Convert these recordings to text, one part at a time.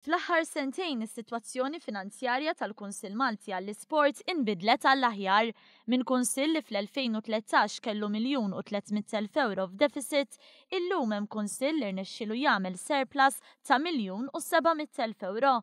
Fl-aħħar sentejn is-sitwazzjoni finanzjarja tal-Kunsill Malti għall-Isport inbidlet għall-aħjar minn kunsill li fl-2013 kellu €1,300,000 f'deficit, illum hemm kunsill li rnexxielu jagħmel surplus ta' €1,700,000.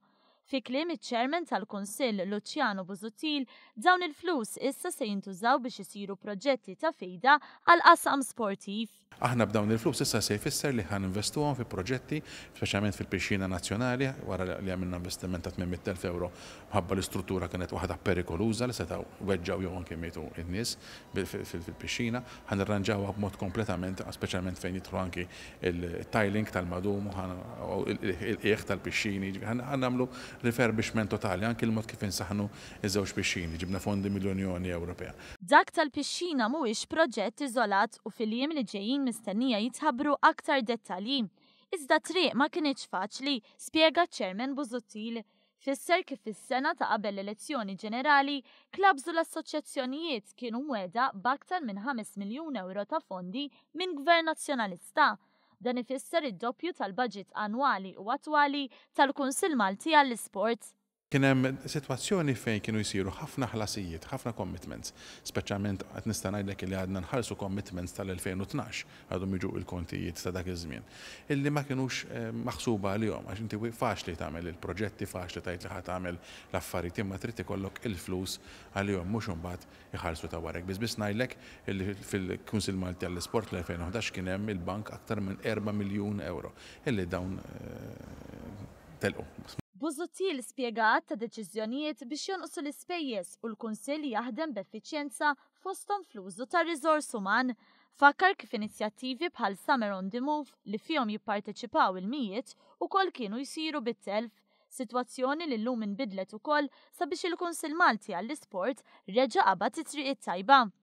Fi kliem iċ-Chairman tal-Kunsill Luciano Busuttil, dawn il-flus issa se jintużaw biex isiru proġetti ta' fida għal qasam sportiv. Aħna b'dawn il-flus issa se jfisser li ħan investuhom fi proġetti, speċjalment fil-pixxina nazzjonali, wara li għamilna investiment ta' €800,000 ħabba l-istruttura kienet waħda perikoluża li setgħu weġġaw jew anke mietu n-nies fil-pixxina, ħan irranġawha b'mod kompletament, speċjalment fejn jidħlu anke il-tiling tal-madum u il-qiegħ tal-pixxini, ħan nagħmlu refurbishment totali, anke il-mod kif insaħħnu iż-żewġ pixxini, ġibna fondi miljoni Ewropea. Dak tal-pixxina mhuwiex proġett iżolat u fil-jiem li ġejjin mistennija jitħabbru aktar dettalji. Iżda triq ma kienx faċli, spjega ċ-Chairman Busuttil. Fisser kif fis-sena ta' qabel l-elezzjoni ġenerali, klabżu l-assoċjazzjonijiet kienu mweda b'aktar minn €5 miljun ta' fondi minn Gvern Nazzjonalista. Dan ifisser id-doppju tal-budget annwali u attwali tal-Kunsill Malti għall-Isport. Kien hemm sitwazzjoni fejn kienu jsiru ħafna ħlasijiet, ħafna commitments, speċjalment qed nista' ngħidlek li għadna nħallsu commitments tal-2012 għadhom jiġu l-kontijiet ta' dak iż-żmien, illi ma kinux maħsuba għalihom għax inti faċli tagħmel il-proġetti, faċli tgħid li ħadd tagħmel l-affarijiet imma trid ikollok il-flus għalihom mhux imbagħad iħallsu ta' warek. Biss ngħidlek illi fil-Kunsill Malti għall-Isport l-2011 kien hemm il-bank aktar minn €4 miljun illi dawn telqu. Busuttil spjegat ta' deċiżjonijiet biex jonqsu l-ispejjeż u l-Kunsill jaħdem b'effiċjenza fosthom fl-użu ta' riżors uman. Fakkar kif inizjattivi bħal Summer on the Move li fihom jipparteċipaw il-mijiet ukoll kienu jsiru bit-telf. Sitwazzjoni li llum inbidlet ukoll sabiex il-Kunsill Malti għall-Isport reġa' qabad it-triq it-tajba.